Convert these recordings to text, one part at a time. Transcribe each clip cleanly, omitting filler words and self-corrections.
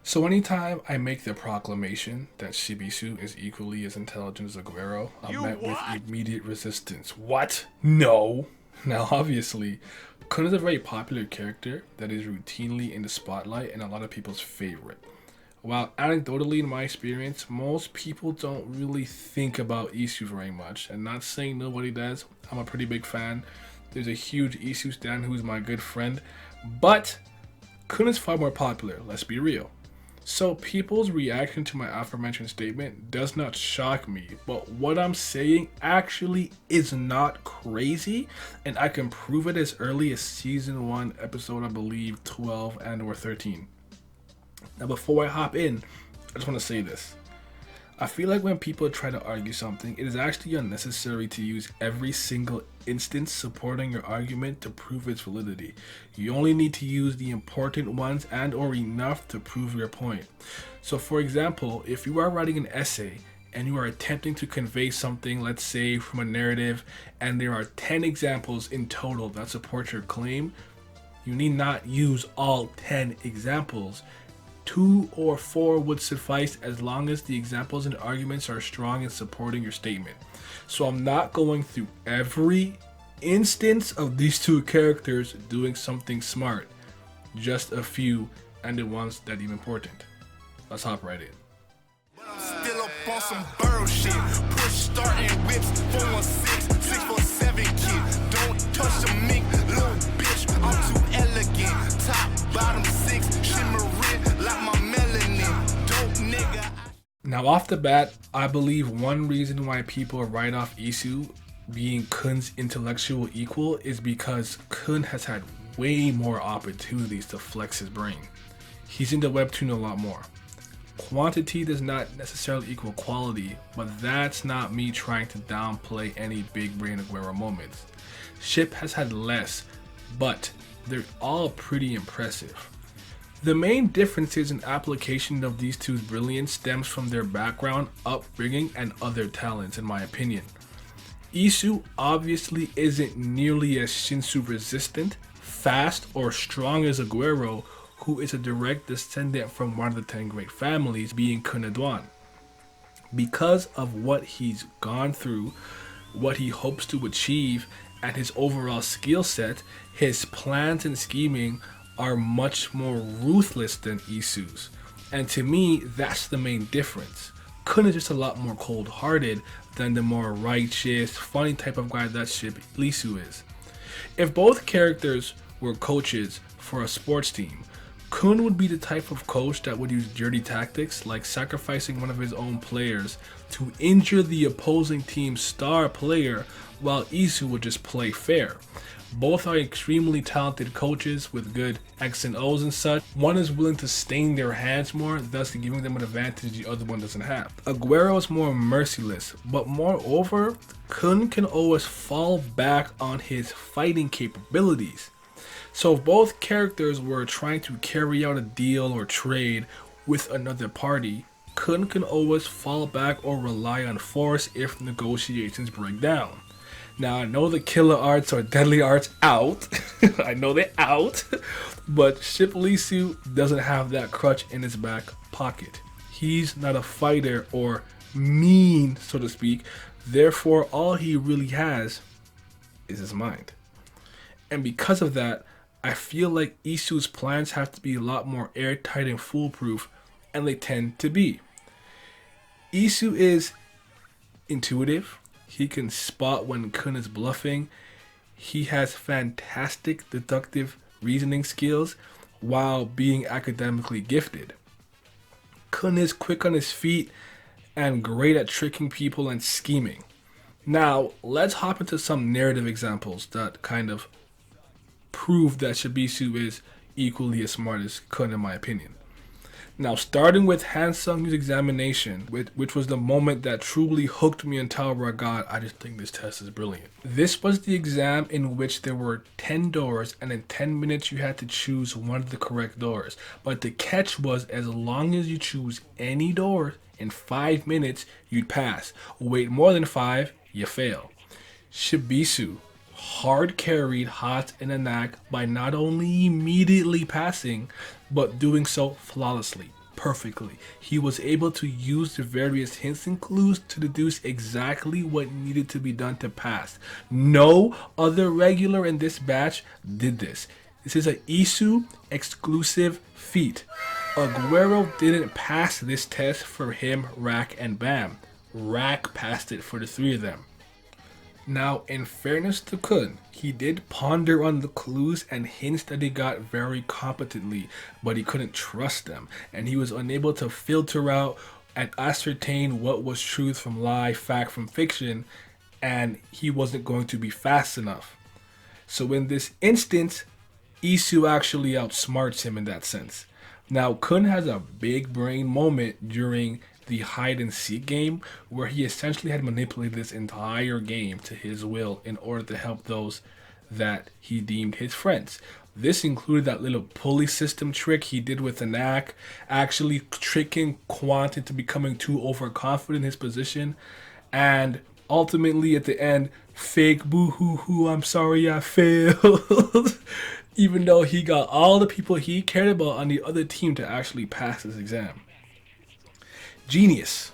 So anytime I make the proclamation that Shibisu is equally as intelligent as Aguero, I'm You met with what? immediate resistance. What? No. Now, obviously, Kun is a very popular character that is routinely in the spotlight and a lot of people's favorite. While anecdotally, in my experience, most people don't really think about Isu very much. And not saying nobody does, I'm a pretty big fan. There's a huge Isu stan who's my good friend. But Kun is far more popular, let's be real. So people's reaction to my aforementioned statement does not shock me, but what I'm saying actually is not crazy, and I can prove it as early as season 1, episode I believe 12 and or 13. Now before I hop in, I just want to say this. I feel like when people try to argue something, it is actually unnecessary to use every single instance supporting your argument to prove its validity. You only need to use the important ones and or enough to prove your point. So for example, if you are writing an essay and you are attempting to convey something, let's say from a narrative, and there are 10 examples in total that support your claim, you need not use all 10 examples. 2 or 4 would suffice as long as the examples and arguments are strong in supporting your statement. So I'm not going through every instance of these two characters doing something smart, just a few and the ones that are important. Let's hop right in. Still up on some burrow shit. Push starting whips, 416, 647 kid. Don't touch the mink, little bitch. I'm too elegant. Top, bottom, 6, shimmering like my melanin. Dope nigga. Now off the bat, I believe one reason why people write off Isu being Kun's intellectual equal is because Kun has had way more opportunities to flex his brain. He's in the webtoon a lot more. Quantity does not necessarily equal quality, but that's not me trying to downplay any big brain Aguero moments. Ship has had less, but they're all pretty impressive. The main differences in application of these two's brilliance stems from their background, upbringing, and other talents in my opinion. Isu obviously isn't nearly as Shinsu resistant, fast, or strong as Aguero, who is a direct descendant from one of the 10 great families, being Khun. Because of what he's gone through, what he hopes to achieve, and his overall skill set, his plans and scheming are much more ruthless than Isu's. And to me, that's the main difference. Kun is just a lot more cold-hearted than the more righteous, funny type of guy that Shibisu is. If both characters were coaches for a sports team, Kun would be the type of coach that would use dirty tactics like sacrificing one of his own players to injure the opposing team's star player, while Isu would just play fair. Both are extremely talented coaches with good X and O's and such. One is willing to stain their hands more, thus giving them an advantage the other one doesn't have. Aguero is more merciless, but moreover, Kun can always fall back on his fighting capabilities. So if both characters were trying to carry out a deal or trade with another party, Kun can always fall back or rely on force if negotiations break down. Now I know the killer arts or deadly arts out, I know they're out, but Shibisu doesn't have that crutch in his back pocket. He's not a fighter or mean, so to speak, therefore all he really has is his mind. And because of that, I feel like Isu's plans have to be a lot more airtight and foolproof, and they tend to be. Isu is intuitive. He can spot when Kun is bluffing. He has fantastic deductive reasoning skills while being academically gifted. Kun is quick on his feet and great at tricking people and scheming. Now, let's hop into some narrative examples that kind of prove that Shibisu is equally as smart as Kun in my opinion. Now, starting with Han Sung-yu's examination, which was the moment that truly hooked me on Tower of God, I just think this test is brilliant. This was the exam in which there were 10 doors, and in 10 minutes you had to choose one of the correct doors. But the catch was, as long as you choose any door in 5 minutes, you'd pass. Wait more than 5, you fail. Shibisu hard carried Hot and Anak by not only immediately passing, but doing so flawlessly. perfectly. He was able to use the various hints and clues to deduce exactly what needed to be done to pass. No other regular in this batch did this. This is an Isu exclusive feat. Aguero didn't pass this test for him, Rack, and Bam. Rack passed it for the three of them. Now, in fairness to Khun, he did ponder on the clues and hints that he got very competently, but he couldn't trust them, and he was unable to filter out and ascertain what was truth from lie, fact from fiction, and he wasn't going to be fast enough. So in this instance, Isu actually outsmarts him in that sense. Now, Khun has a big brain moment during the hide and seek game where he essentially had manipulated this entire game to his will in order to help those that he deemed his friends. This included that little pulley system trick he did with Anak, actually tricking Quant into becoming too overconfident in his position, and ultimately at the end, fake boo-hoo-hoo, I'm sorry I failed. Even though he got all the people he cared about on the other team to actually pass his exam. Genius,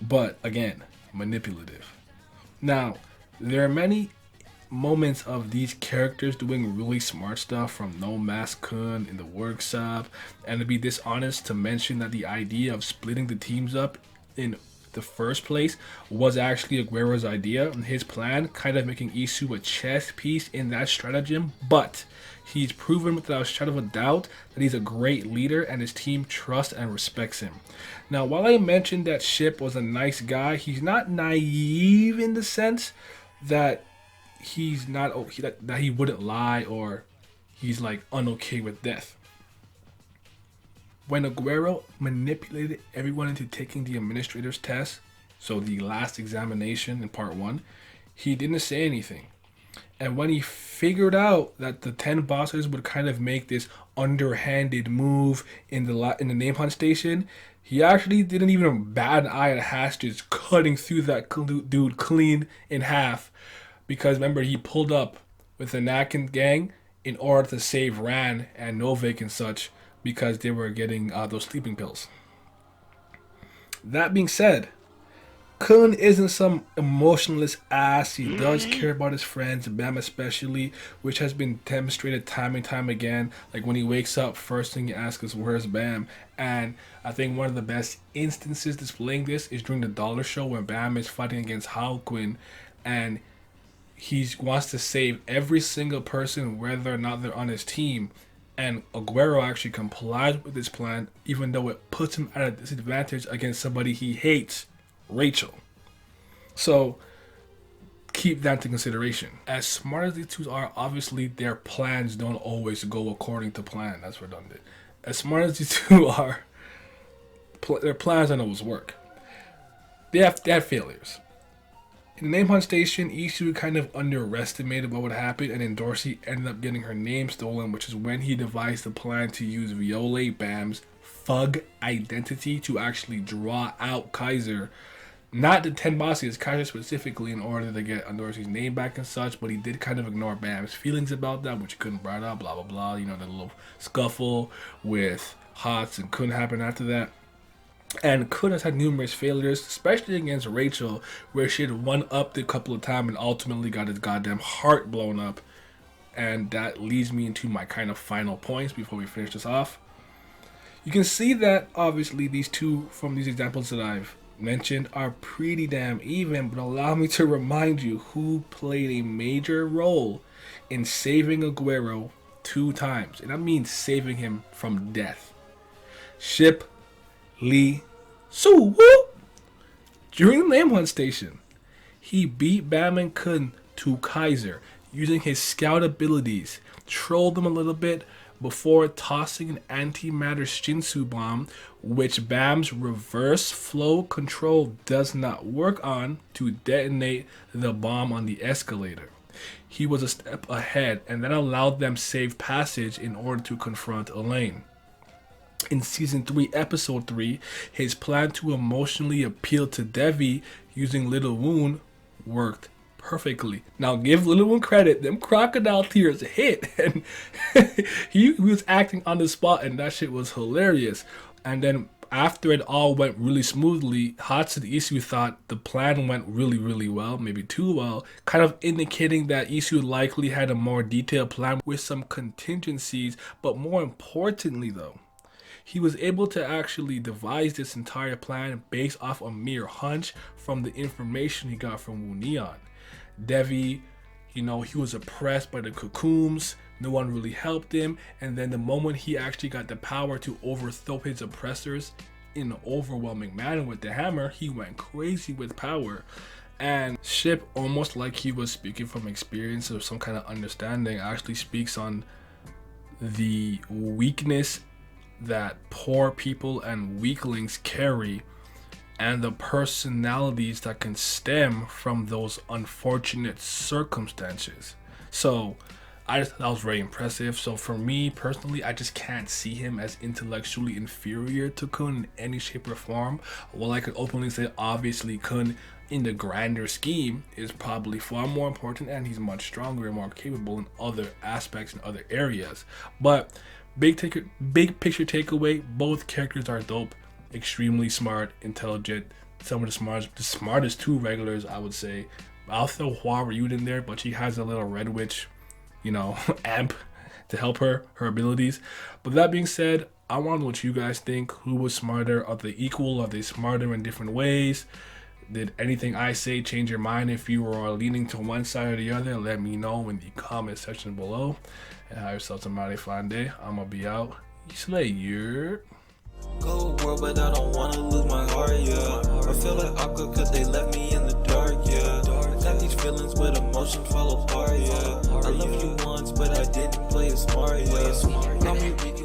but again, manipulative. Now, there are many moments of these characters doing really smart stuff, from No Mask Khun in the workshop, and to be dishonest to mention that the idea of splitting the teams up in the first place was actually Aguero's idea and his plan, kind of making Isu a chess piece in that stratagem, but he's proven without a shadow of a doubt that he's a great leader and his team trusts and respects him. Now, while I mentioned that Ship was a nice guy, he's not naive in the sense that he's not that he wouldn't lie or he's like unokay with death. When Aguero manipulated everyone into taking the administrator's test, so the last examination in part 1, he didn't say anything. And when he figured out that the 10 bosses would kind of make this underhanded move in the name hunt station, he actually didn't even bat an eye at Hash just cutting through that dude clean in half. Because remember, he pulled up with the Nakin gang in order to save Ran and Novik and such, because they were getting those sleeping pills. That being said, Khun isn't some emotionless ass. He does care about his friends, Bam especially, which has been demonstrated time and time again. Like when he wakes up, first thing he asks is, where's Bam? And I think one of the best instances displaying this is during the Dollar Show when Bam is fighting against Halquin, and he wants to save every single person whether or not they're on his team. And Aguero actually complies with this plan, even though it puts him at a disadvantage against somebody he hates, Rachel. So keep that into consideration. As smart as these two are, obviously their plans don't always go according to plan. That's redundant. As smart as these two are, their plans don't always work. They have failures. In the name hunt station, Isu kind of underestimated what would happen, and then Dorsey ended up getting her name stolen, which is when he devised the plan to use Viole, Bam's thug identity, to actually draw out Kaiser. Not the 10 bosses, Kaiser specifically, in order to get Dorsey's name back and such, but he did kind of ignore Bam's feelings about that, which he couldn't bring up, blah, blah, blah. You know, the little scuffle with Hots and couldn't happen after that. And Khun has had numerous failures, especially against Rachel, where she had one-upped a couple of times and ultimately got his goddamn heart blown up. And that leads me into my kind of final points before we finish this off. You can see that, obviously, these two from these examples that I've mentioned are pretty damn even, but allow me to remind you who played a major role in saving Aguero 2 times. And I mean saving him from death. Ship Lee Su. During the name hunt station, he beat Bam and Khun to Kaiser using his scout abilities, trolled them a little bit before tossing an antimatter Shinsu bomb, which Bam's reverse flow control does not work on, to detonate the bomb on the escalator. He was a step ahead, and that allowed them safe passage in order to confront Elaine. In Season 3, Episode 3, his plan to emotionally appeal to Devi using Little Wound worked perfectly. Now give little one credit, them crocodile tears hit, and he was acting on the spot, and that shit was hilarious. And then after it all went really smoothly, Hatsune Isu thought the plan went really, really well, maybe too well, kind of indicating that Isu likely had a more detailed plan with some contingencies, but more importantly though, he was able to actually devise this entire plan based off a mere hunch from the information he got from Wu Neon. Devi, he was oppressed by the Cocoons, no one really helped him, and then the moment he actually got the power to overthrow his oppressors in an overwhelming manner with the hammer, he went crazy with power. And Ship, almost like he was speaking from experience or some kind of understanding, actually speaks on the weakness that poor people and weaklings carry and the personalities that can stem from those unfortunate circumstances. So that was very impressive. So for me personally, I just can't see him as intellectually inferior to Khun in any shape or form. Well, I could openly say obviously Khun in the grander scheme is probably far more important, and he's much stronger and more capable in other aspects and other areas. But big picture takeaway, both characters are dope, extremely smart, intelligent, some of the smartest two regulars, I would say. I'll throw Hua Ryut in there, but she has a little Red Witch, amp to help her abilities. But that being said, I want to know what you guys think. Who was smarter? Are they equal? Are they smarter in different ways? Did anything I say change your mind? If you were leaning to one side or the other, let me know in the comment section below. And have yourself a mighty fine day. I'm gonna be out. You slay. Cold world, but I don't wanna lose my heart, yeah. I feel like awkward cause they left me in the dark, yeah. Got these feelings but emotions fall apart, yeah. I loved you once but I didn't play it smart, yeah. Call me weak